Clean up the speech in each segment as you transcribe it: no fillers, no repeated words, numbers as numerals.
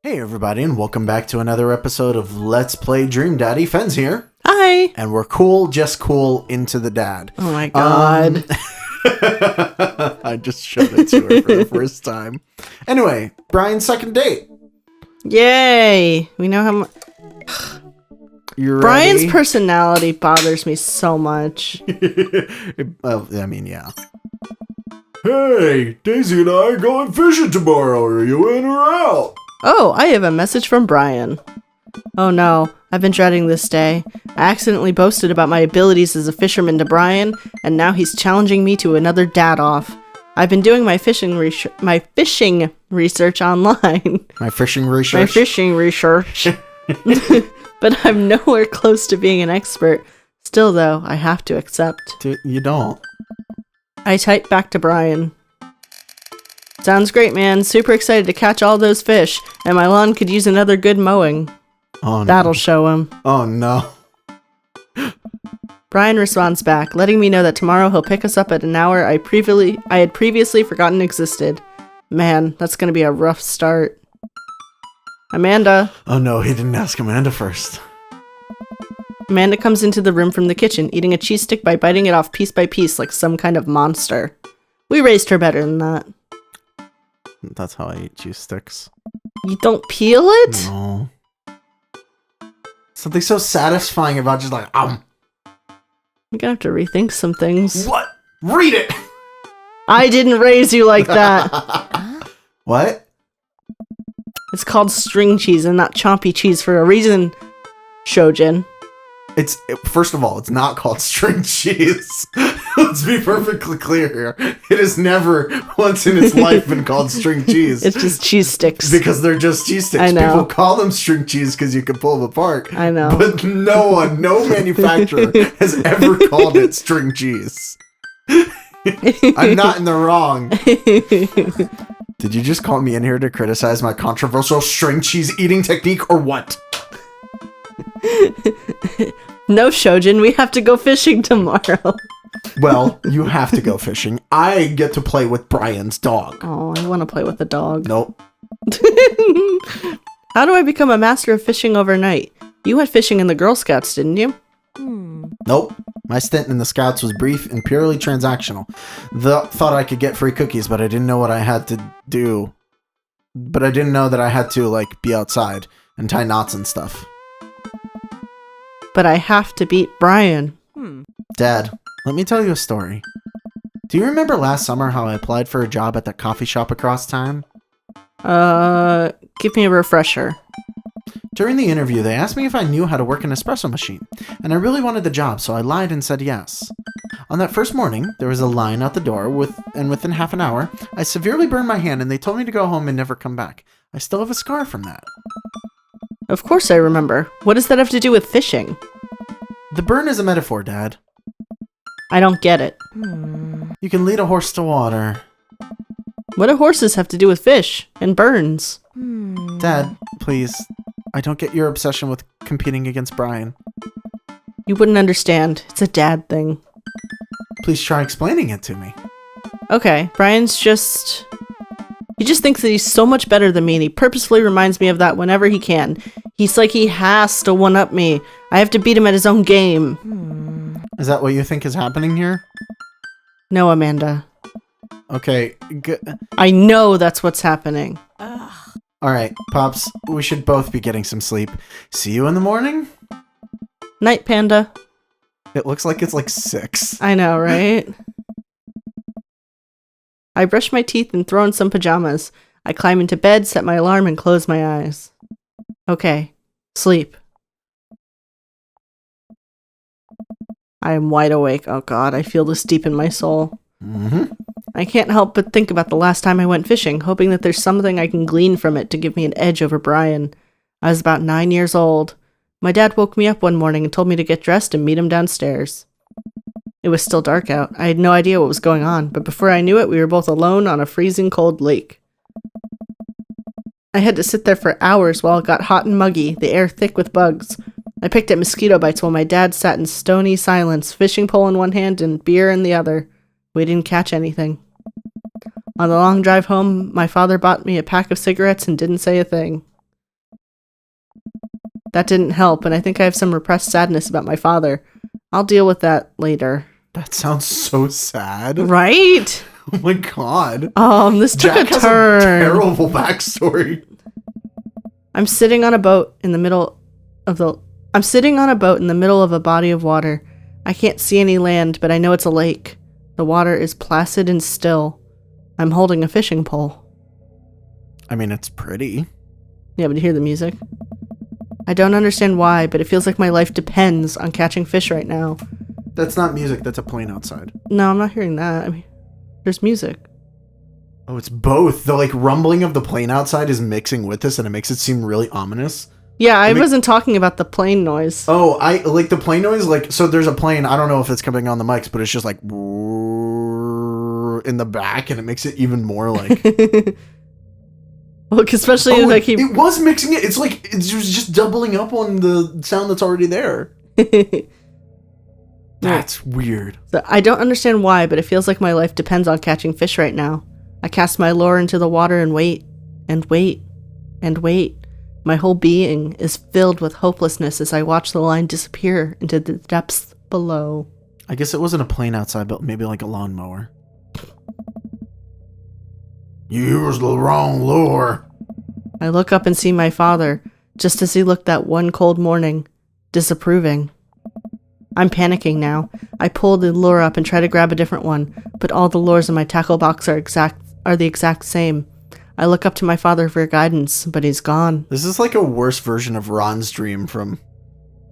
Hey everybody, and welcome back to another episode of Let's Play Dream Daddy. Fen's here. Hi. And we're cool, just cool, into the dad. Oh my god. I just showed it to her for the first time. Anyway, Brian's second date. Yay. We know how much... You ready? Brian's personality bothers me so much. Well, I mean, yeah. Hey, Daisy and I are going fishing tomorrow. Are you in or out? Oh, I have a message from Brian. Oh no, I've been dreading this day. I accidentally boasted about my abilities as a fisherman to Brian, and now he's challenging me to another dad-off. I've been doing my fishing research online. My fishing research? My fishing research. But I'm nowhere close to being an expert. Still though, I have to accept. You don't. I typed back to Brian. Sounds great, man. Super excited to catch all those fish, and my lawn could use another good mowing. Oh no. That'll show him. Oh no. Brian responds back, letting me know that tomorrow he'll pick us up at an hour I had previously forgotten existed. Man, that's gonna be a rough start. Amanda. Oh no, he didn't ask Amanda first. Amanda comes into the room from the kitchen, eating a cheese stick by biting it off piece by piece like some kind of monster. We raised her better than that. That's how I eat cheese sticks. You don't peel it? No. Something so satisfying about just like, I'm gonna have to rethink some things. What? Read it! I didn't raise you like that. What? It's called string cheese and not chompy cheese for a reason, Shojin. First of all, it's not called string cheese. Let's be perfectly clear here. It has never once in its life been called string cheese. It's just cheese sticks. Because they're just cheese sticks. I know. People call them string cheese because you can pull them apart. I know. But no manufacturer has ever called it string cheese. I'm not in the wrong. Did you just call me in here to criticize my controversial string cheese eating technique or what? No, Shojin, we have to go fishing tomorrow. Well, you have to go fishing. I get to play with Brian's dog. Oh, I want to play with the dog. Nope. How do I become a master of fishing overnight? You went fishing in the Girl Scouts, didn't you? Nope. My stint in the Scouts was brief and purely transactional. Thought I could get free cookies, but I didn't know what I had to do. But I didn't know that I had to, like, be outside and tie knots and stuff. But I have to beat Brian. Dad, let me tell you a story. Do you remember last summer how I applied for a job at that coffee shop across town? Give me a refresher. During the interview, they asked me if I knew how to work an espresso machine, and I really wanted the job, so I lied and said yes. On that first morning, there was a line out the door, and within half an hour, I severely burned my hand, and they told me to go home and never come back. I still have a scar from that. Of course I remember. What does that have to do with fishing? The burn is a metaphor, Dad. I don't get it. You can lead a horse to water. What do horses have to do with fish and burns? Dad, please. I don't get your obsession with competing against Brian. You wouldn't understand. It's a dad thing. Please try explaining it to me. Okay, Brian's just... He just thinks that he's so much better than me, and he purposefully reminds me of that whenever he can. He's like he has to one-up me. I have to beat him at his own game. Is that what you think is happening here? No, Amanda. Okay, I know that's what's happening. Alright, Pops, we should both be getting some sleep. See you in the morning? Night, Panda. It looks like it's like 6. I know, right? I brush my teeth and throw on some pajamas. I climb into bed, set my alarm, and close my eyes. Okay, sleep. I am wide awake. Oh god, I feel this deep in my soul. I can't help but think about the last time I went fishing, hoping that there's something I can glean from it to give me an edge over Brian. I was about 9 years old. My dad woke me up one morning and told me to get dressed and meet him downstairs. It was still dark out. I had no idea what was going on, but before I knew it, we were both alone on a freezing cold lake. I had to sit there for hours while it got hot and muggy, the air thick with bugs. I picked at mosquito bites while my dad sat in stony silence, fishing pole in one hand and beer in the other. We didn't catch anything. On the long drive home, my father bought me a pack of cigarettes and didn't say a thing. That didn't help, and I think I have some repressed sadness about my father. I'll deal with that later. That sounds so sad. Right? Oh my god. This took Jack a has turn. a terrible backstory. I'm sitting on a boat in the middle of a body of water. I can't see any land, but I know it's a lake. The water is placid and still. I'm holding a fishing pole. I mean, it's pretty. Yeah, but you hear the music? I don't understand why, but it feels like my life depends on catching fish right now. That's not music, that's a plane outside. No, I'm not hearing that. I mean, there's music. Oh, it's both. The rumbling of the plane outside is mixing with this, and it makes it seem really ominous. Yeah, I wasn't talking about the plane noise. Oh, I like the plane noise. So there's a plane. I don't know if it's coming on the mics, but it's just in the back, and it makes it even more like. Well, especially it was mixing it. It's like it was just doubling up on the sound that's already there. That's weird. So I don't understand why, but it feels like my life depends on catching fish right now. I cast my lure into the water and wait, and wait, and wait. My whole being is filled with hopelessness as I watch the line disappear into the depths below. I guess it wasn't a plane outside, but maybe like a lawnmower. You used the wrong lure. I look up and see my father, just as he looked that one cold morning, disapproving. I'm panicking now. I pull the lure up and try to grab a different one, but all the lures in my tackle box are the exact same. I look up to my father for guidance, but he's gone. This is like a worse version of Ron's dream from...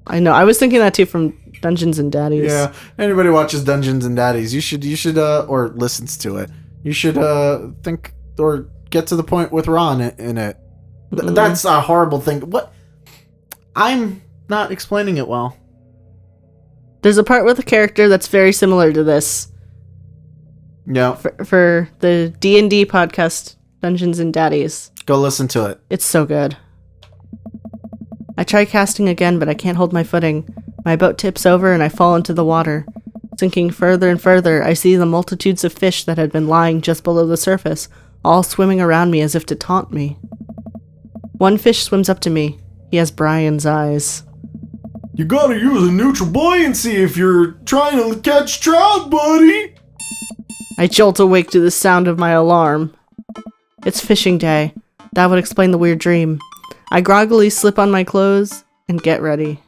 I know. I was thinking that too from Dungeons and Daddies. Yeah. Anybody watches Dungeons and Daddies, you should or listens to it. You should think or get to the point with Ron in it. That's a horrible thing. What? I'm not explaining it well. There's a part with a character that's very similar to this. Yeah. For the D&D podcast, Dungeons and Daddies. Go listen to it. It's so good. I try casting again, but I can't hold my footing. My boat tips over and I fall into the water. Sinking further and further, I see the multitudes of fish that had been lying just below the surface, all swimming around me as if to taunt me. One fish swims up to me. He has Brian's eyes. You gotta use a neutral buoyancy if you're trying to catch trout, buddy! I jolt awake to the sound of my alarm. It's fishing day. That would explain the weird dream. I groggily slip on my clothes and get ready.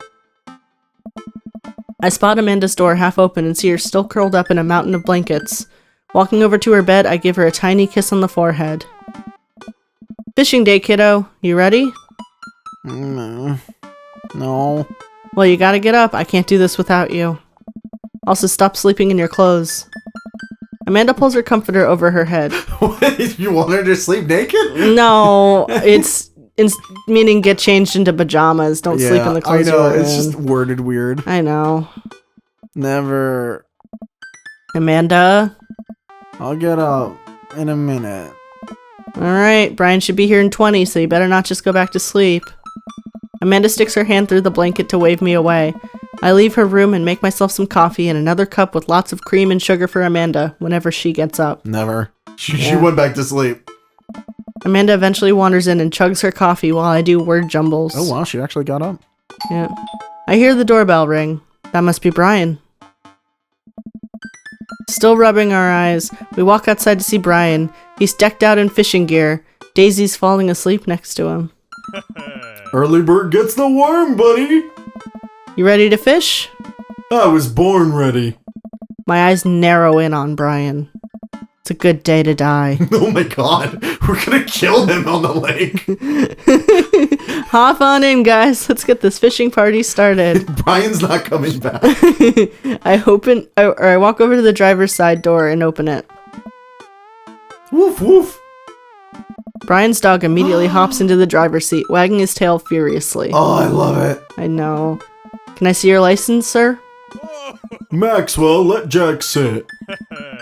I spot Amanda's door half open and see her still curled up in a mountain of blankets. Walking over to her bed, I give her a tiny kiss on the forehead. Fishing day, kiddo. You ready? No. Well, you gotta get up. I can't do this without you. Also, stop sleeping in your clothes. Amanda pulls her comforter over her head. What? You want her to sleep naked? No, it's meaning get changed into pajamas. Don't sleep in the clothes. I know, it's just worded weird. I know. Never. Amanda? I'll get up in a minute. Alright, Brian should be here in 20, so you better not just go back to sleep. Amanda sticks her hand through the blanket to wave me away. I leave her room and make myself some coffee and another cup with lots of cream and sugar for Amanda whenever she gets up. Never. She went back to sleep. Amanda eventually wanders in and chugs her coffee while I do word jumbles. Oh wow, she actually got up. Yeah. I hear the doorbell ring. That must be Brian. Still rubbing our eyes, we walk outside to see Brian. He's decked out in fishing gear. Daisy's falling asleep next to him. Early bird gets the worm, buddy! You ready to fish? I was born ready. My eyes narrow in on Brian. It's a good day to die. Oh my god, we're gonna kill him on the lake. Hop on in, guys. Let's get this fishing party started. Brian's not coming back. I walk over to the driver's side door and open it. Woof woof. Brian's dog immediately hops into the driver's seat, wagging his tail furiously. Oh, I love it. I know. Can I see your license, sir? Maxwell, let Jack sit.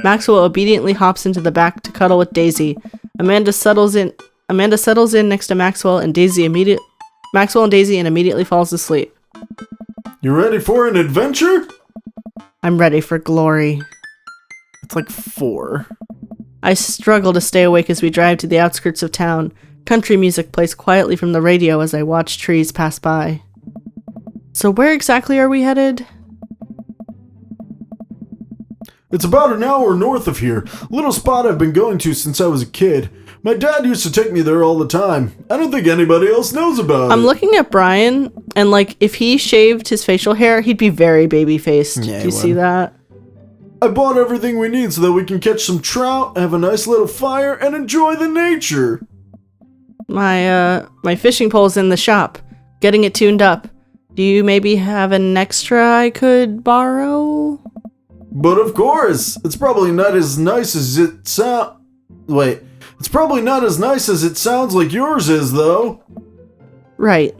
Maxwell obediently hops into the back to cuddle with Daisy. Amanda settles in next to Maxwell and Daisy immediately falls asleep. You ready for an adventure? I'm ready for glory. It's like 4. I struggle to stay awake as we drive to the outskirts of town. Country music plays quietly from the radio as I watch trees pass by. So where exactly are we headed? It's about an hour north of here. Little spot I've been going to since I was a kid. My dad used to take me there all the time. I don't think anybody else knows about it. I'm looking at Brian, and like, if he shaved his facial hair, he'd be very baby-faced. Yeah, Do you see that? I bought everything we need so that we can catch some trout, have a nice little fire, and enjoy the nature. My fishing pole's in the shop, getting it tuned up. Do you maybe have an extra I could borrow? But of course, it's probably not as nice as it It's probably not as nice as it sounds like yours is, though. Right.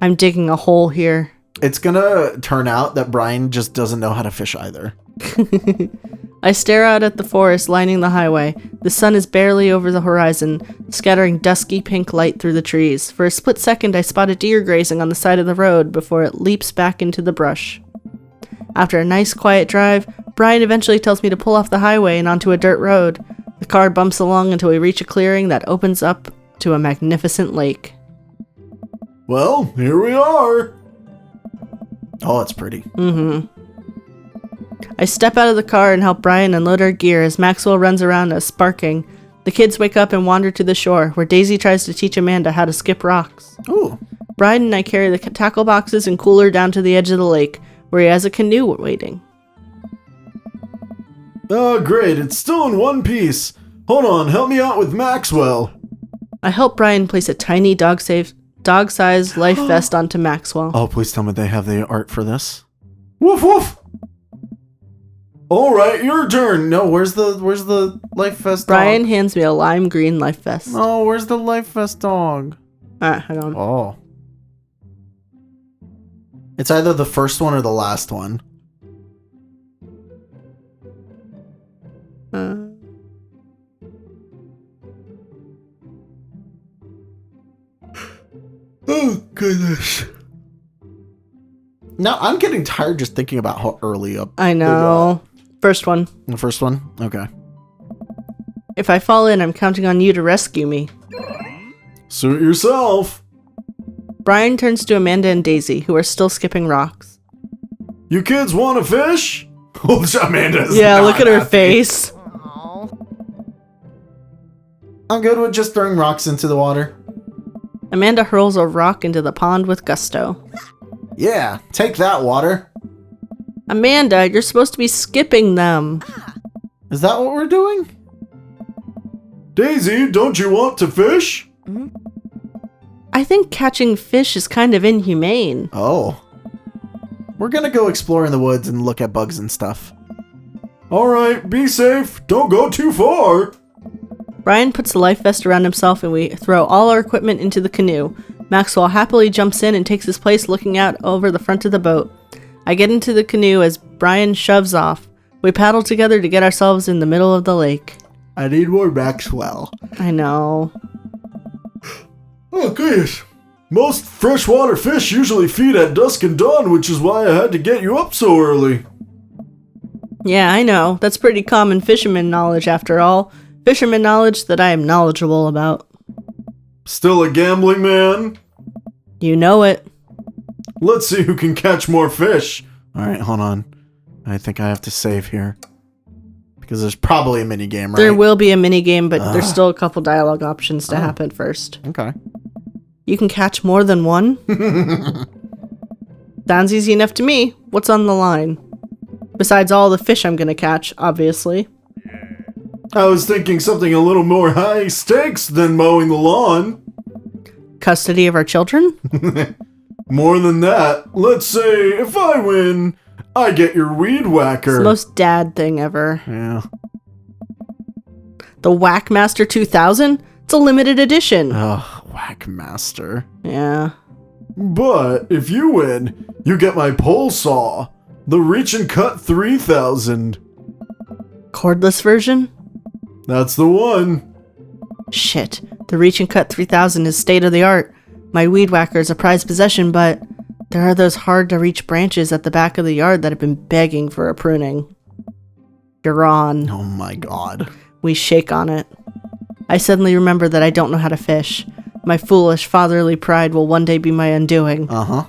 I'm digging a hole here. It's gonna turn out that Brian just doesn't know how to fish either. I stare out at the forest lining the highway. The sun is barely over the horizon, scattering dusky pink light through the trees. For a split second, I spot a deer grazing on the side of the road before it leaps back into the brush. After a nice quiet drive, Brian eventually tells me to pull off the highway and onto a dirt road. The car bumps along until we reach a clearing that opens up to a magnificent lake. Well, here we are. Oh, it's pretty. I step out of the car and help Brian unload our gear as Maxwell runs around us, barking. The kids wake up and wander to the shore, where Daisy tries to teach Amanda how to skip rocks. Ooh. Brian and I carry the tackle boxes and cooler down to the edge of the lake, where he has a canoe waiting. Oh, great. It's still in one piece. Hold on, help me out with Maxwell. I help Brian place a tiny dog-sized life vest onto Maxwell. Oh, please tell me they have the art for this. Woof woof. All right, your turn. No, where's the life vest Brian dog? hands me a lime green life vest. Oh, where's the life vest dog? Hang on. Oh. It's either the first one or the last one. Oh, goodness. Now, I'm getting tired just thinking about how early up. I know. First one. The first one? Okay. If I fall in, I'm counting on you to rescue me. Suit yourself. Brian turns to Amanda and Daisy, who are still skipping rocks. You kids want to fish? Oh, Amanda's Yeah, not look at her happy. face. I'm good with just throwing rocks into the water. Amanda hurls a rock into the pond with gusto. Yeah, take that, water. Amanda, you're supposed to be skipping them. Is that what we're doing? Daisy, don't you want to fish? I think catching fish is kind of inhumane. Oh. We're gonna go explore in the woods and look at bugs and stuff. All right, be safe. Don't go too far. Brian puts the life vest around himself and we throw all our equipment into the canoe. Maxwell happily jumps in and takes his place looking out over the front of the boat. I get into the canoe as Brian shoves off. We paddle together to get ourselves in the middle of the lake. I need more Maxwell. I know. Oh, goodness. Most freshwater fish usually feed at dusk and dawn, which is why I had to get you up so early. Yeah, I know. That's pretty common fisherman knowledge after all. Fisherman knowledge that I am knowledgeable about. Still a gambling man? You know it. Let's see who can catch more fish. Alright, hold on. I think I have to save here. Because there's probably a mini game, right? There will be a mini game, but there's still a couple dialogue options to happen first. Okay. You can catch more than one? Sounds easy enough to me. What's on the line? Besides all the fish I'm gonna catch, obviously. I was thinking something a little more high stakes than mowing the lawn. Custody of our children? More than that, let's say if I win, I get your weed It's whacker. the most dad thing ever. Yeah. The Whackmaster 2000? It's a limited edition. Ugh, Whackmaster. Yeah. But if you win, you get my pole saw, the Reach and Cut 3000. Cordless version? That's the one. Shit. The Reach and Cut 3000 is state of the art. My weed whacker is a prized possession, but there are those hard to reach branches at the back of the yard that have been begging for a pruning. You're on. Oh my god. We shake on it. I suddenly remember that I don't know how to fish. My foolish fatherly pride will one day be my undoing. Uh-huh.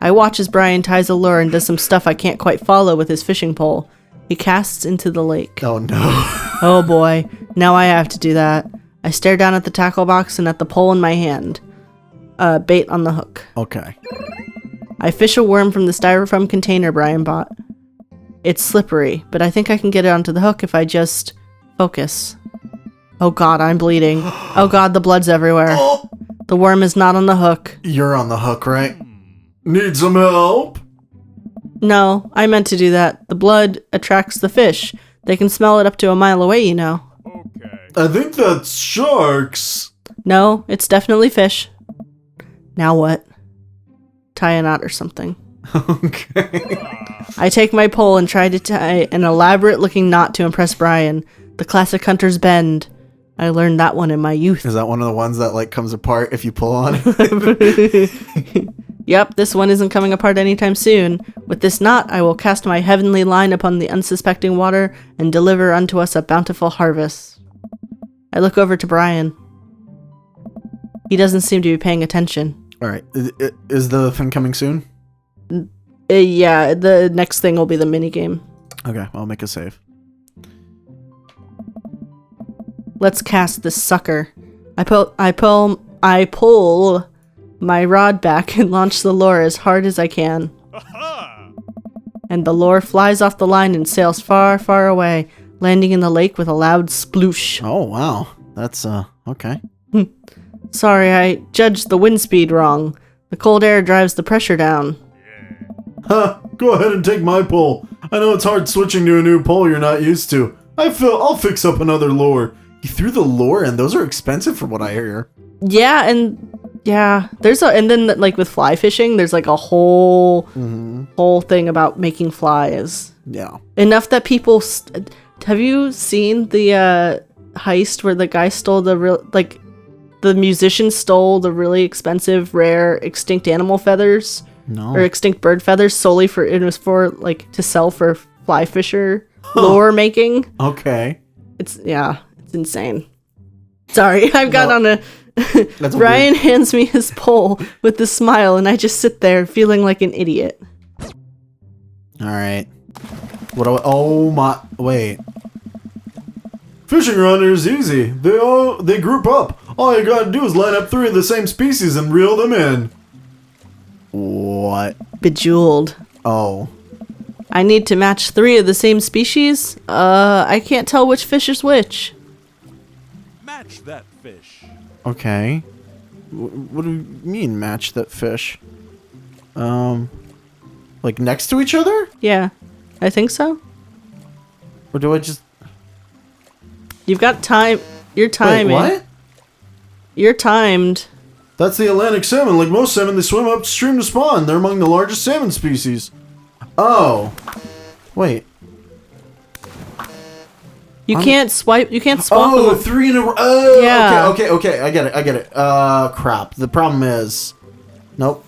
I watch as Brian ties a lure and does some stuff I can't quite follow with his fishing pole. He casts into the lake. Oh no. Oh boy, now I have to do that. I stare down at the tackle box and at the pole in my hand. Bait on the hook. Okay. I fish a worm from the styrofoam container Brian bought. It's slippery, but I think I can get it onto the hook if I just focus. Oh god, I'm bleeding. Oh god, the blood's everywhere. Oh. The worm is not on the hook. You're on the hook, right? Need some help? No, I meant to do that. The blood attracts the fish. They can smell it up to a mile away, you know. I think that's sharks. No, it's definitely fish. Now what? Tie a knot or something. Okay. I take my pole and try to tie an elaborate-looking knot to impress Brian. The classic hunter's bend. I learned that one in my youth. Is that one of the ones that like comes apart if you pull on it? Yep, this one isn't coming apart anytime soon. With this knot, I will cast my heavenly line upon the unsuspecting water and deliver unto us a bountiful harvest. I look over to Brian. He doesn't seem to be paying attention. All right. Is the thing coming soon? Yeah, the next thing will be the minigame. Okay, I'll make a save. Let's cast this sucker. I pull my rod back and launch the lure as hard as I can. And the lure flies off the line and sails far, far away, landing in the lake with a loud sploosh. Oh, wow. That's, okay. Sorry, I judged the wind speed wrong. The cold air drives the pressure down. Huh, go ahead and take my pole. I know it's hard switching to a new pole you're not used to. I'll fix up another lure. You threw the lure and those are expensive from what I hear. Yeah, and then like with fly fishing, there's like a whole thing about making flies. Yeah. Enough that people have you seen the heist where the guy stole the musician stole the really expensive rare extinct animal feathers? No. Or extinct bird feathers solely for it was for like to sell for fly fisher lure making. Okay. It's insane. Sorry, I've got on a That's Ryan hands me his pole with a smile and I just sit there feeling like an idiot. All right. What do I, oh my, wait. Fishing around here is easy. They group up. All you gotta do is line up 3 of the same species and reel them in. What? Bejeweled. Oh. I need to match 3 of the same species? I can't tell which fish is which. Match that fish. Okay. What do you mean match that fish? Like next to each other? Yeah, I think so. Or do I just... You've got time. You're timing. Wait, what? You're timed. That's the Atlantic salmon. Like most salmon, they swim upstream to spawn. They're among the largest salmon species. Oh. Wait. You can't swipe. You can't swap. Oh, them. 3 in a row. Oh, Yeah. Okay. I get it. Crap. The problem is... Nope.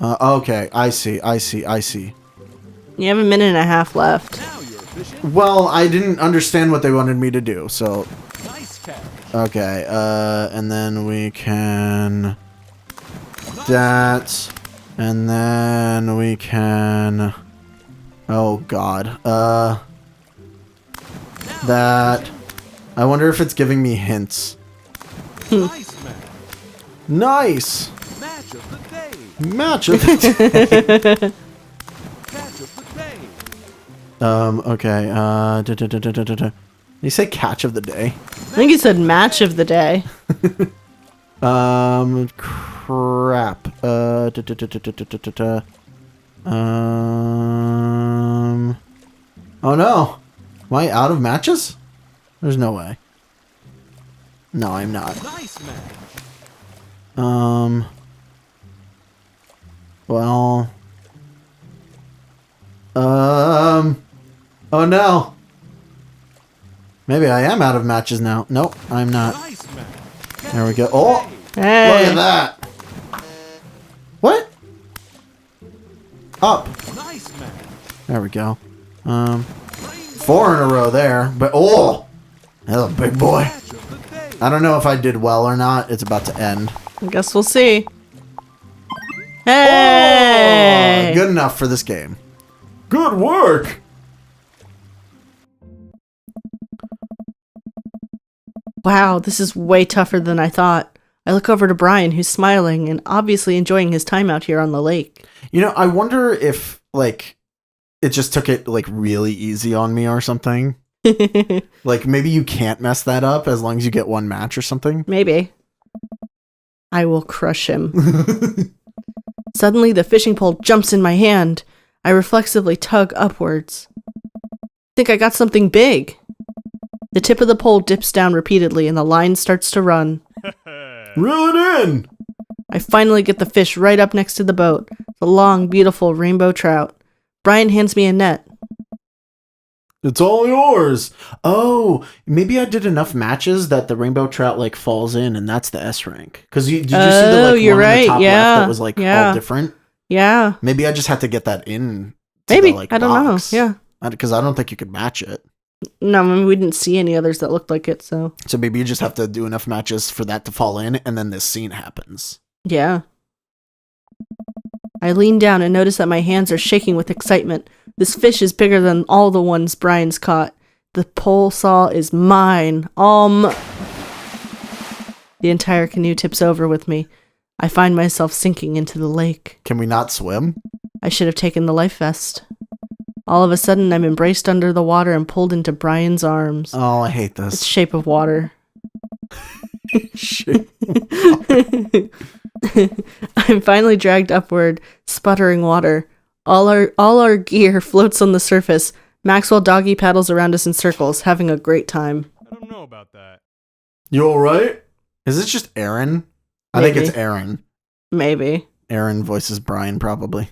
Okay. I see. You have a minute and a half left. Now you're fishing. Well, I didn't understand what they wanted me to do, so... Nice catch. Okay, and then we can... That... And then we can... Oh, God. That... I wonder if it's giving me hints. Nice match. Nice! Match of the day. Match of the Catch of the day. Okay, You say catch of the day? I think you said match of the day. Crap. Oh no! Am I out of matches? There's no way. No, I'm not. Nice match. Well... Oh no! Maybe I am out of matches now. Nope, I'm not. Nice match. There we go. Oh! Hey. Look at that! What? Up. Nice match. There we go. 4 in a row there, but oh! That's a big boy. Match of the day. I don't know if I did well or not. It's about to end. I guess we'll see. Hey! Good enough for this game. Good work! Wow, this is way tougher than I thought. I look over to Brian, who's smiling and obviously enjoying his time out here on the lake. You know, I wonder if, like, it just took it, like, really easy on me or something. Like, maybe you can't mess that up as long as you get one match or something. Maybe. I will crush him. Suddenly, the fishing pole jumps in my hand. I reflexively tug upwards. I think I got something big. The tip of the pole dips down repeatedly and the line starts to run. Reel it in! I finally get the fish right up next to the boat. The long, beautiful rainbow trout. Brian hands me a net. It's all yours. Oh, maybe I did enough matches that the rainbow trout, like, falls in, and that's the S rank. Because did you see the, like, you're one in right. the top Yeah. left that was, like, Yeah. all different? Yeah. Maybe I just had to get that in to Maybe. the, like, I don't box. know. Yeah. Because I don't think you could match it. No, I mean, we didn't see any others that looked like it, so. So maybe you just have to do enough matches for that to fall in, and then this scene happens. Yeah. I lean down and notice that my hands are shaking with excitement. This fish is bigger than all the ones Brian's caught. The pole saw is mine. The entire canoe tips over with me. I find myself sinking into the lake. Can we not swim? I should have taken the life vest. All of a sudden, I'm embraced under the water and pulled into Brian's arms. Oh, I hate It's this. Shape of Water. Shit. I'm finally dragged upward, sputtering water. All our gear floats on the surface. Maxwell doggy paddles around us in circles, having a great time. I don't know about that. You alright? Is this just Aaron? I think Maybe. it's Aaron. Maybe. Aaron voices Brian, probably.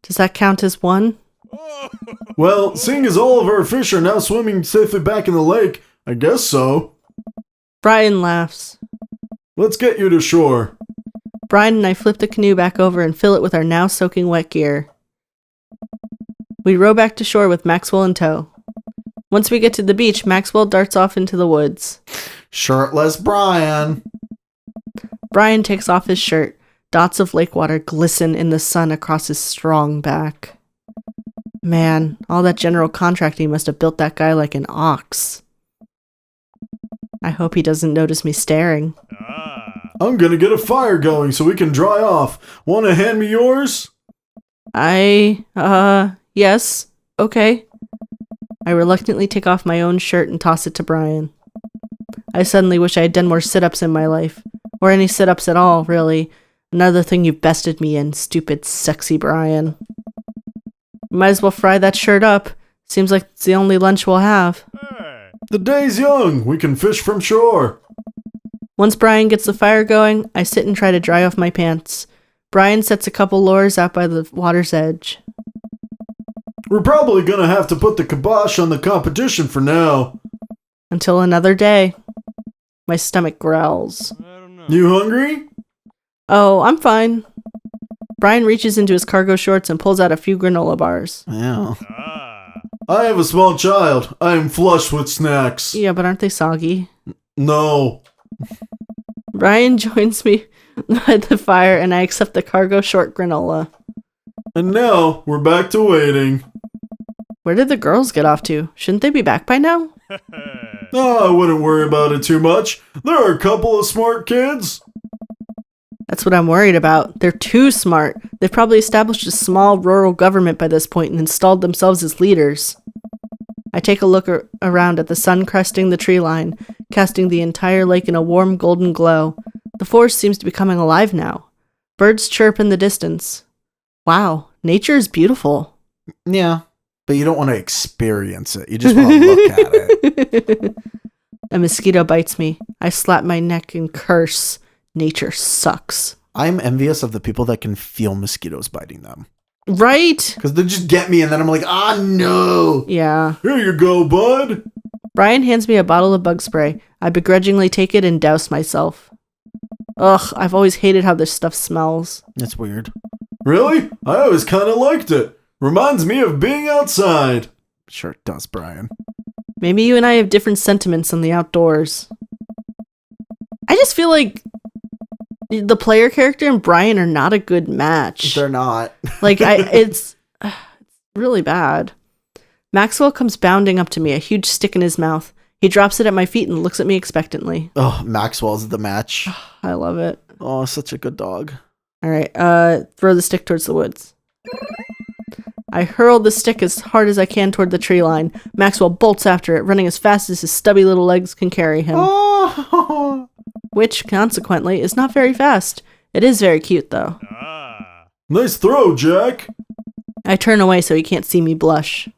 Does that count as one? Well, seeing as all of our fish are now swimming safely back in the lake, I guess so. Brian laughs. Let's get you to shore. Brian and I flip the canoe back over and fill it with our now soaking wet gear. We row back to shore with Maxwell in tow. Once we get to the beach, Maxwell darts off into the woods. Shirtless Brian. Brian takes off his shirt. Dots of lake water glisten in the sun across his strong back. Man, all that general contracting must have built that guy like an ox. I hope he doesn't notice me staring. I'm gonna get a fire going so we can dry off. Wanna hand me yours? Yes. Okay. I reluctantly take off my own shirt and toss it to Brian. I suddenly wish I had done more sit-ups in my life. Or any sit-ups at all, really. Another thing you've bested me in, stupid, sexy Brian. Might as well fry that shirt up. Seems like it's the only lunch we'll have. The day's young. We can fish from shore. Once Brian gets the fire going, I sit and try to dry off my pants. Brian sets a couple lures out by the water's edge. We're probably gonna have to put the kibosh on the competition for now. Until another day. My stomach growls. I don't know. You hungry? Oh, I'm fine. Brian reaches into his cargo shorts and pulls out a few granola bars. Yeah. I have a small child. I am flush with snacks. Yeah, but aren't they soggy? No. Brian joins me by the fire and I accept the cargo short granola. And now we're back to waiting. Where did the girls get off to? Shouldn't they be back by now? Oh, I wouldn't worry about it too much. There are a couple of smart kids. That's what I'm worried about. They're too smart. They've probably established a small rural government by this point and installed themselves as leaders. I take a look around at the sun cresting the tree line, casting the entire lake in a warm golden glow. The forest seems to be coming alive now. Birds chirp in the distance. Wow, nature is beautiful. Yeah. But you don't want to experience it. You just want to look at it. A mosquito bites me. I slap my neck and curse. Nature sucks. I'm envious of the people that can feel mosquitoes biting them. Right? Because they just get me and then I'm like, ah, no. Yeah. Here you go, bud. Brian hands me a bottle of bug spray. I begrudgingly take it and douse myself. Ugh, I've always hated how this stuff smells. That's weird. Really? I always kind of liked it. Reminds me of being outside. Sure it does, Brian. Maybe you and I have different sentiments on the outdoors. I just feel like The player character and Brian are not a good match. They're not. Like, it's really bad. Maxwell comes bounding up to me, a huge stick in his mouth. He drops it at my feet and looks at me expectantly. Oh, Maxwell's the match. I love it. Oh, such a good dog. All right, throw the stick towards the woods. I hurl the stick as hard as I can toward the tree line. Maxwell bolts after it, running as fast as his stubby little legs can carry him. Oh. Which, consequently, is not very fast. It is very cute, though. Nice throw, Jack. I turn away so he can't see me blush.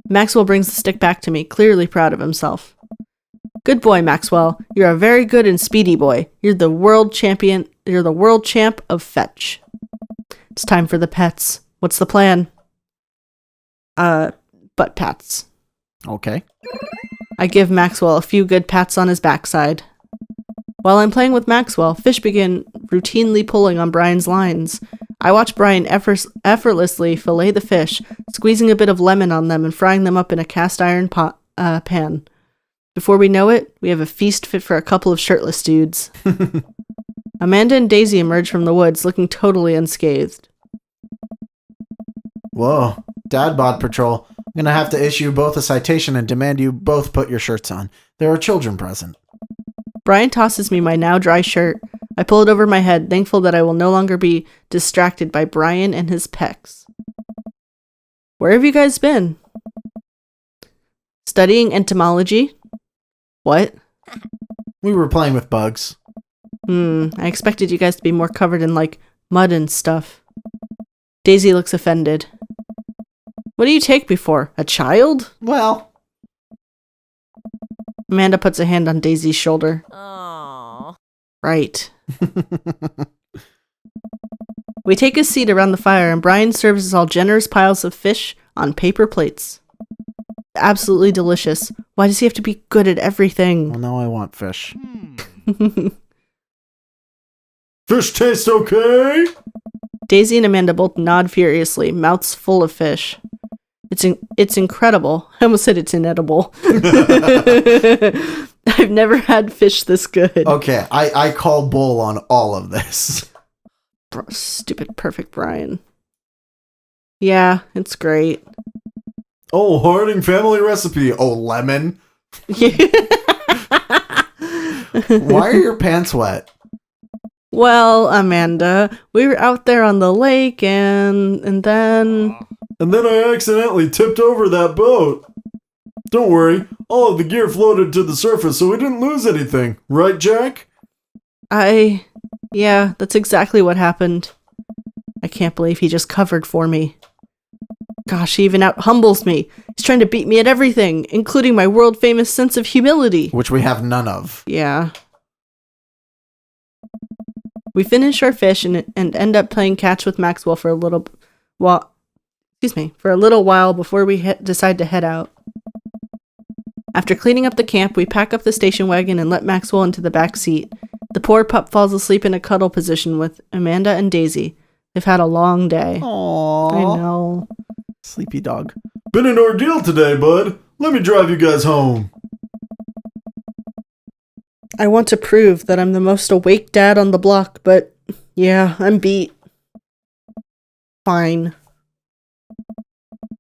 Maxwell brings the stick back to me, clearly proud of himself. Good boy, Maxwell. You're a very good and speedy boy. You're the world champion. You're the world champ of fetch. It's time for the pets. What's the plan? Butt pats. Okay. I give Maxwell a few good pats on his backside. While I'm playing with Maxwell, fish begin routinely pulling on Brian's lines. I watch Brian effortlessly fillet the fish, squeezing a bit of lemon on them and frying them up in a cast iron pan. Before we know it, we have a feast fit for a couple of shirtless dudes. Amanda and Daisy emerge from the woods, looking totally unscathed. Whoa. Dad bod patrol. I'm going to have to issue both a citation and demand you both put your shirts on. There are children present. Brian tosses me my now dry shirt. I pull it over my head, thankful that I will no longer be distracted by Brian and his pecs. Where have you guys been? Studying entomology? What? We were playing with bugs. I expected you guys to be more covered in, like, mud and stuff. Daisy looks offended. What do you take me for? A child? Well. Amanda puts a hand on Daisy's shoulder. Aww. Right. We take a seat around the fire and Brian serves us all generous piles of fish on paper plates. Absolutely delicious. Why does he have to be good at everything? Well, now I want fish. Fish taste okay? Daisy and Amanda both nod furiously, mouths full of fish. It's incredible. I almost said it's inedible. I've never had fish this good. Okay, I call bull on all of this. Stupid perfect Brian. Yeah, it's great. Oh, Harding family recipe. Oh, lemon. Why are your pants wet? Well, Amanda, we were out there on the lake and then... And then I accidentally tipped over that boat. Don't worry, all of the gear floated to the surface, so we didn't lose anything. Right, Jack? Yeah, that's exactly what happened. I can't believe he just covered for me. Gosh, he even out-humbles me. He's trying to beat me at everything, including my world-famous sense of humility. Which we have none of. Yeah. We finish our fish and end up playing catch with Maxwell for a little while before we decide to head out. After cleaning up the camp, we pack up the station wagon and let Maxwell into the back seat. The poor pup falls asleep in a cuddle position with Amanda and Daisy. They've had a long day. Aww. I know. Sleepy dog. Been an ordeal today, bud. Let me drive you guys home. I want to prove that I'm the most awake dad on the block, but yeah, I'm beat. Fine.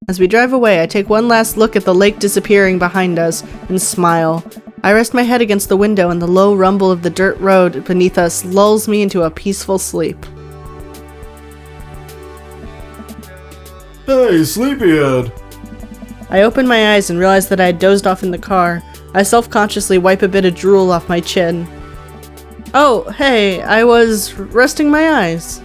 As we drive away, I take one last look at the lake disappearing behind us and smile. I rest my head against the window and the low rumble of the dirt road beneath us lulls me into a peaceful sleep. Hey, sleepyhead. I open my eyes and realize that I had dozed off in the car. I self-consciously wipe a bit of drool off my chin. Oh, hey, I was resting my eyes.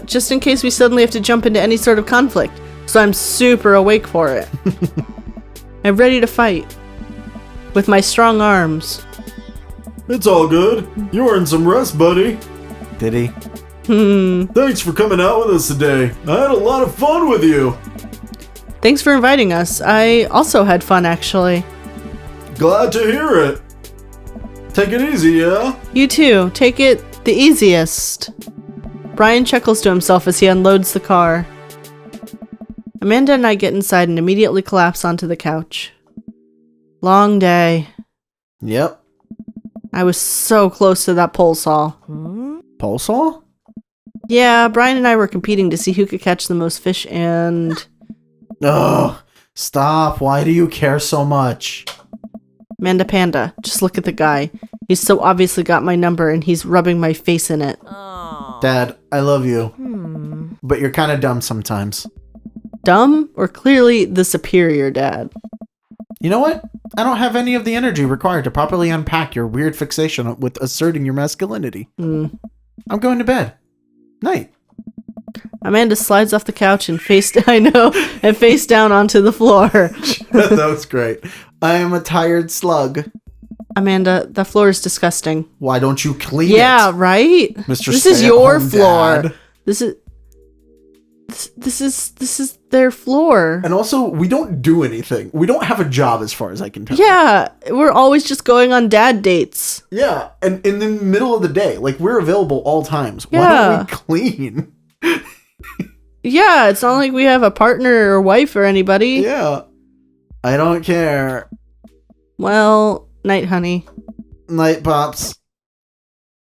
Just in case we suddenly have to jump into any sort of conflict, so I'm super awake for it. I'm ready to fight. With my strong arms. It's all good. You earned some rest, buddy. Did he? Thanks for coming out with us today. I had a lot of fun with you. Thanks for inviting us. I also had fun, actually. Glad to hear it. Take it easy, yeah? You too. Take it the easiest. Brian chuckles to himself as he unloads the car. Amanda and I get inside and immediately collapse onto the couch. Long day. Yep. I was so close to that pole saw. Pole saw? Yeah, Brian and I were competing to see who could catch the most fish and... Ugh. Stop. Why do you care so much? Manda Panda, just look at the guy. He's so obviously got my number and he's rubbing my face in it. Dad, I love you. But you're kind of dumb sometimes. Dumb or clearly the superior dad? You know what? I don't have any of the energy required to properly unpack your weird fixation with asserting your masculinity. I'm going to bed. Night. Amanda slides off the couch and face down onto the floor. That was great. I am a tired slug. Amanda, the floor is disgusting. Why don't you clean it? Yeah, right? Mr. This is your Stay-at-Home floor. Dad. This is their floor. And also, we don't do anything. We don't have a job as far as I can tell. Yeah, we're always just going on dad dates. Yeah, and in the middle of the day, like, we're available all times. Why Yeah. don't we clean? Yeah, it's not like we have a partner or wife or anybody. Yeah. I don't care. Well, night, honey. Night, Pops.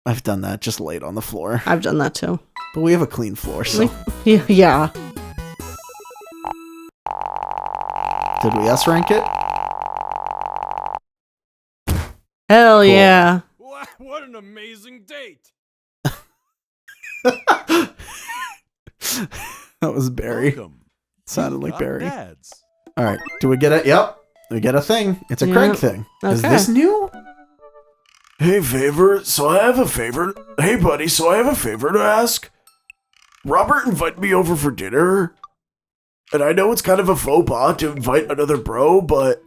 I've done that, just laid on the floor. I've done that too. But we have a clean floor, so. Yeah. Did we S-rank it? Hell yeah. What an amazing date. That was Barry. Welcome. Sounded like Got Barry. dads. All right. Do we get it? Yep. We get a thing. It's a Craig Yep. thing. Is Okay. this new? Hey, favor. So I have a favor. Hey, buddy. So I have a favor to ask. Robert invited me over for dinner. And I know it's kind of a faux pas to invite another bro, but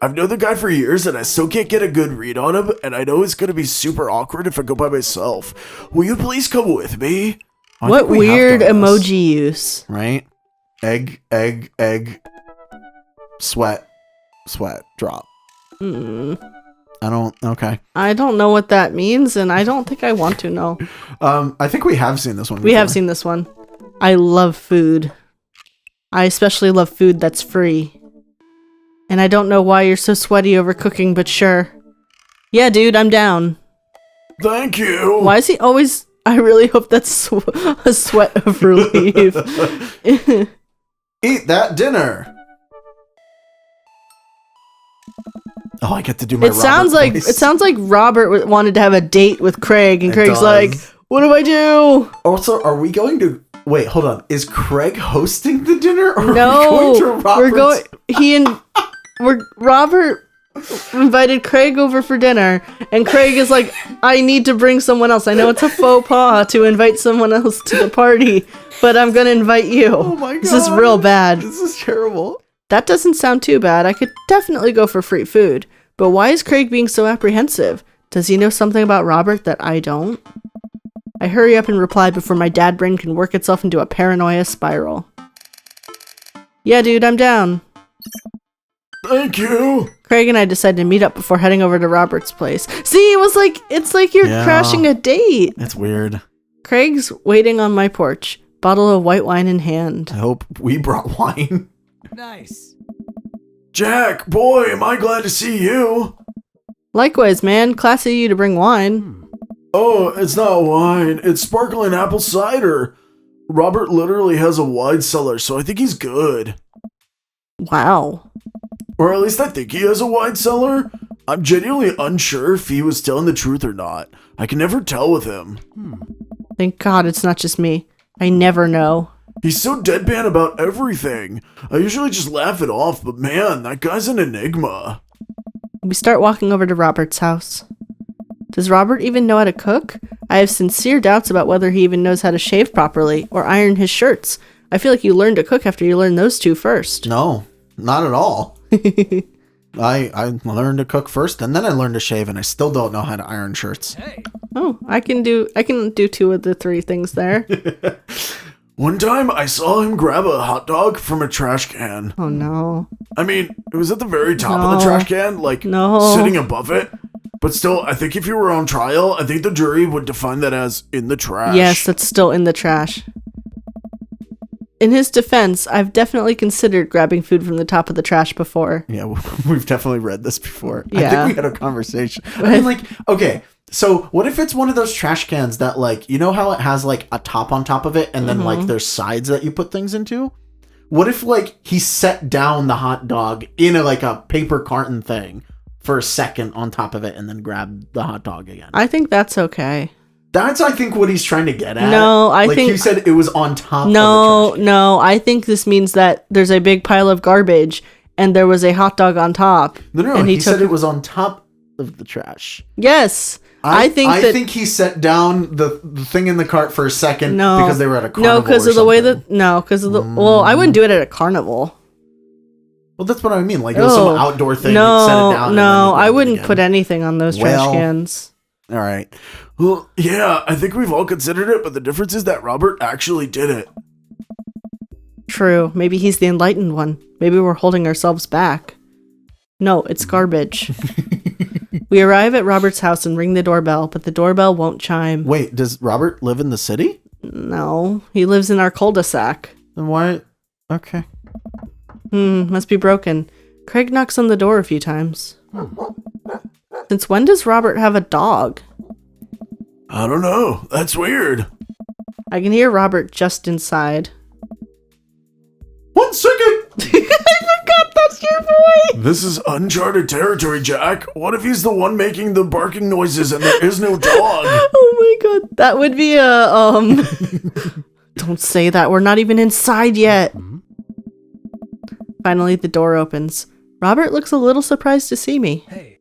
I've known the guy for years and I still can't get a good read on him. And I know it's going to be super awkward if I go by myself. Will you please come with me? I What think we have weird done this, emoji use? Right? Egg, sweat, drop. Okay. I don't know what that means, and I don't think I want to know. I think we have seen this one We have before. seen this one. I love food. I especially love food that's free. And I don't know why you're so sweaty over cooking, but sure. Yeah, dude, I'm down. Thank you. Why is he always... I really hope that's a sweat of relief. Eat that dinner. Oh, I get to do my It sounds Robert like voice. it sounds like Robert wanted to have a date with Craig, and It Craig's does. like, "What do I do?" Also, are we going to... Wait, hold on. Is Craig hosting the dinner? Or No, are we going to Robert's? we're going. Robert invited Craig over for dinner, and Craig is like, "I need to bring someone else. I know it's a faux pas to invite someone else to the party, but I'm gonna invite you." Oh my god. This is real bad. This is terrible. That doesn't sound too bad. I could definitely go for free food. But why is Craig being so apprehensive? Does he know something about Robert that I don't? I hurry up and reply before my dad brain can work itself into a paranoia spiral. Yeah, dude, I'm down. Thank you. Craig and I decided to meet up before heading over to Robert's place. See, it's like you're Yeah. crashing a date. It's weird. Craig's waiting on my porch, bottle of white wine in hand. I hope we brought wine. Nice. Jack, boy, am I glad to see you. Likewise, man, classy of you to bring wine. Oh, it's not wine. It's sparkling apple cider. Robert literally has a wine cellar, so I think he's good. Wow. Or at least I think he has a wine cellar. I'm genuinely unsure if he was telling the truth or not. I can never tell with him. Thank God it's not just me. I never know. He's so deadpan about everything. I usually just laugh it off, but man, that guy's an enigma. We start walking over to Robert's house. Does Robert even know how to cook? I have sincere doubts about whether he even knows how to shave properly or iron his shirts. I feel like you learn to cook after you learn those two first. No, not at all. I learned to cook first, and then I learned to shave, and I still don't know how to iron shirts. Hey. Oh, I can do two of the three things there. One time I saw him grab a hot dog from a trash can. Oh no. I mean, it was at the very top of the No. trash can, like No. sitting above it. But still, I think if you were on trial, I think the jury would define that as in the trash. Yes, that's still in the trash. In his defense, I've definitely considered grabbing food from the top of the trash before. Yeah, we've definitely read this before. I Yeah. think we had a conversation. I mean, like, okay, so what if it's one of those trash cans that, like, you know how it has, like, a top on top of it, and then, like, there's sides that you put things into? What if, like, he set down the hot dog in a paper carton thing for a second on top of it and then grabbed the hot dog again? I think that's okay. That's, I think, what he's trying to get at. No, I like, think... you said it was on top of the No, trash can. no, I think this means that there's a big pile of garbage and there was a hot dog on top. No, and he said it was on top of the trash. Yes. I think he set down the thing in the cart for a second because they were at a carnival. No, because of the way that... No, because of the... Well, I wouldn't do it at a carnival. Well, that's what I mean. Like, it was some outdoor thing. Set it down. No, I wouldn't put anything on those trash cans. All right. Well, yeah, I think we've all considered it, but the difference is that Robert actually did it. True. Maybe he's the enlightened one. Maybe we're holding ourselves back. No, it's garbage. We arrive at Robert's house and ring the doorbell, but the doorbell won't chime. Wait, does Robert live in the city? No, he lives in our cul-de-sac. Then why? Okay. Must be broken. Craig knocks on the door a few times. Since when does Robert have a dog? I don't know. That's weird. I can hear Robert just inside. 1 second! I forgot that's your voice! This is uncharted territory, Jack. What if he's the one making the barking noises and there is no dog? Oh my god, that would be a, Don't say that, we're not even inside yet. Finally, the door opens. Robert looks a little surprised to see me. Hey.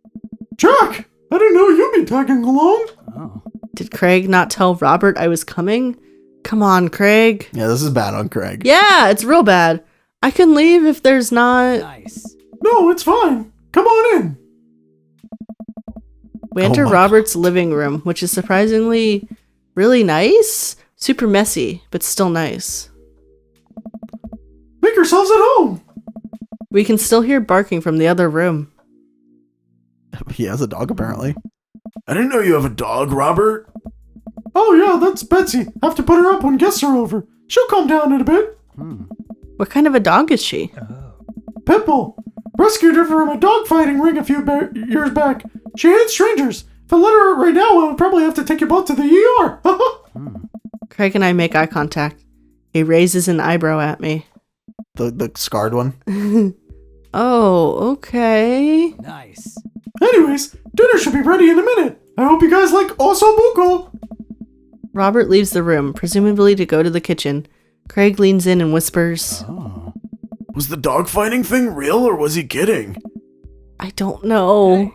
Jack! I didn't know you'd be tagging along. Oh. Did Craig not tell Robert I was coming? Come on, Craig. Yeah, this is bad on Craig. Yeah, it's real bad. I can leave if there's not... Nice. No, it's fine. Come on in. We enter my Robert's living room, which is surprisingly really nice. Super messy, but still nice. Make yourselves at home. We can still hear barking from the other room. He has a dog, apparently. I didn't know you have a dog, Robert. Oh yeah, that's Betsy. Have to put her up when guests are over. She'll calm down in a bit. What kind of a dog is she? Pitbull. Rescued her from a dogfighting ring a few years back. She hates strangers. If I let her out right now, I would probably have to take you both to the ER. Craig and I make eye contact. He raises an eyebrow at me. The scarred one. Oh, okay. Nice. Anyways, dinner should be ready in a minute. I hope you guys like osobuco. Robert leaves the room, presumably to go to the kitchen. Craig leans in and whispers, Oh. Was the dogfighting thing real or was he kidding? I don't know.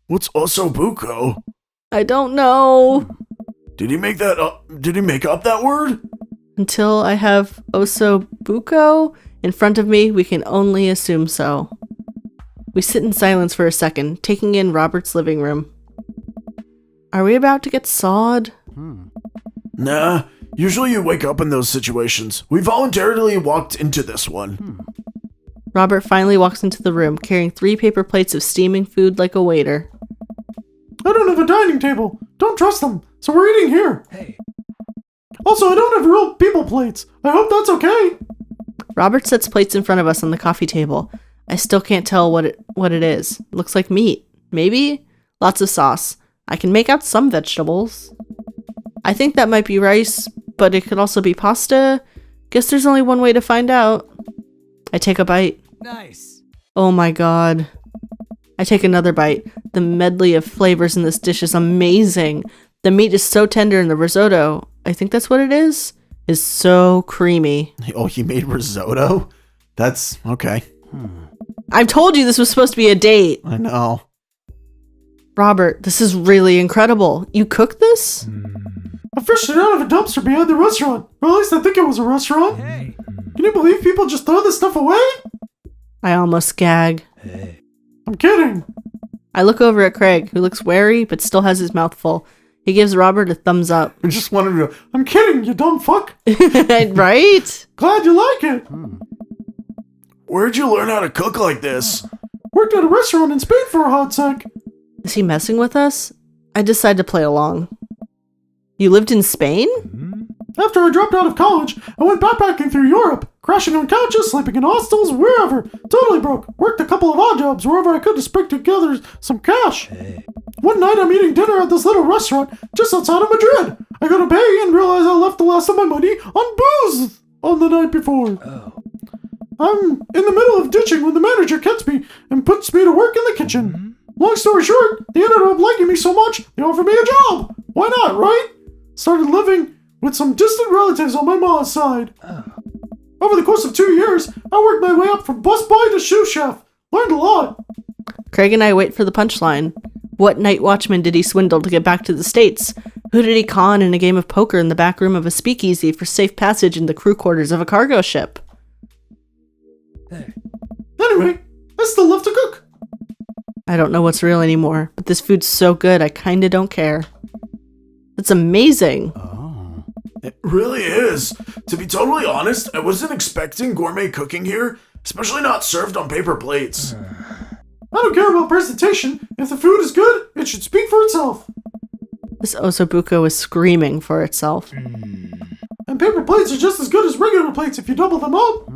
What's osobuco? I don't know. Did he make that up? Did he make up that word? Until I have Oso Buko in front of me, we can only assume so. We sit in silence for a second, taking in Robert's living room. Are we about to get sawed? Nah, usually you wake up in those situations. We voluntarily walked into this one. Robert finally walks into the room, carrying 3 paper plates of steaming food like a waiter. I don't have a dining table. Don't trust them, so we're eating here. Hey. Also, I don't have real people plates. I hope that's okay. Robert sets plates in front of us on the coffee table. I still can't tell what it is. It looks like meat. Maybe? Lots of sauce. I can make out some vegetables. I think that might be rice, but it could also be pasta. Guess there's only one way to find out. I take a bite. Nice. Oh my god. I take another bite. The medley of flavors in this dish is amazing. The meat is so tender and the risotto, I think that's what it is so creamy. Oh, he made risotto? That's okay. I've told you this was supposed to be a date. I know. Robert, this is really incredible. You cooked this? I fished it out of a dumpster behind the restaurant. Or at least I think it was a restaurant. Hey. Can you believe people just throw this stuff away? I almost gag. Hey. I'm kidding. I look over at Craig, who looks wary but still has his mouth full. He gives Robert a thumbs up. I just wanted to. I'm kidding, you dumb fuck. Right? Glad you like it. Where'd you learn how to cook like this? Worked at a restaurant in Spain for a hot sec. Is he messing with us? I decide to play along. You lived in Spain? After I dropped out of college, I went backpacking through Europe. Crashing on couches, sleeping in hostels, wherever. Totally broke. Worked a couple of odd jobs wherever I could to spring together some cash. One night I'm eating dinner at this little restaurant just outside of Madrid. I go to pay and realize I left the last of my money on booze on the night before. I'm in the middle of ditching when the manager gets me and puts me to work in the kitchen. Long story short, they ended up liking me so much, they offered me a job. Why not, right? Started living with some distant relatives on my mom's side. Over the course of 2 years, I worked my way up from busboy to sous chef. Learned a lot. Craig and I wait for the punchline. What night watchman did he swindle to get back to the States? Who did he con in a game of poker in the back room of a speakeasy for safe passage in the crew quarters of a cargo ship? Anyway, I still love to cook. I don't know what's real anymore, but this food's so good I kinda don't care. It's amazing. It really is. To be totally honest, I wasn't expecting gourmet cooking here, especially not served on paper plates. I don't care about presentation. If the food is good, it should speak for itself. This osobuco is screaming for itself. And paper plates are just as good as regular plates if you double them up.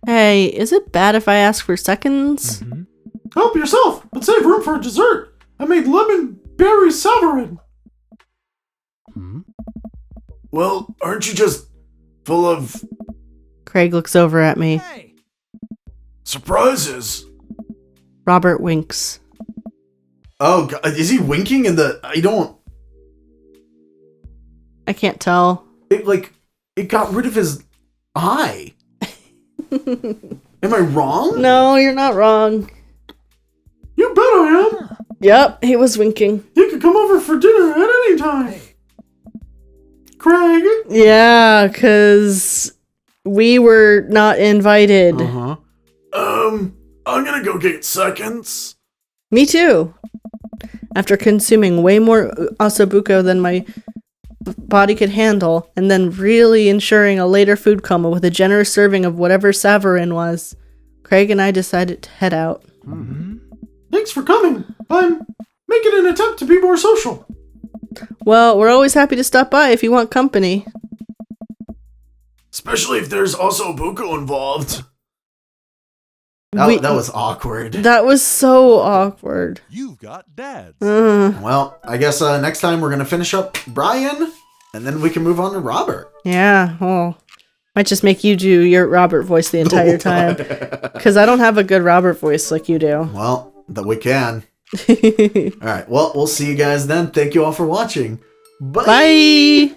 Hey, is it bad if I ask for seconds? Help yourself, but save room for a dessert. I made lemon berry savarin. Well, aren't you just full of Craig looks over at me. Hey! surprises? Robert winks. Oh, God, is he winking in the... I can't tell. It got rid of his eye. Am I wrong? No, you're not wrong. You bet I am. Yep, he was winking. You can come over for dinner at any time. Craig? Yeah, 'cause we were not invited. Uh-huh. I'm gonna go get seconds. Me too. After consuming way more osobuco than my body could handle, and then really ensuring a later food coma with a generous serving of whatever savarin was, Craig and I decided to head out. Thanks for coming. I'm making an attempt to be more social. Well, we're always happy to stop by if you want company. Especially if there's also buko involved. That was awkward. That was so awkward. You've got dads. Well, I guess next time we're going to finish up Brian, and then we can move on to Robert. Yeah, well, might just make you do your Robert voice the entire time. Because I don't have a good Robert voice like you do. Well, that we can. All right. Well, we'll see you guys then. Thank you all for watching. Bye. Bye!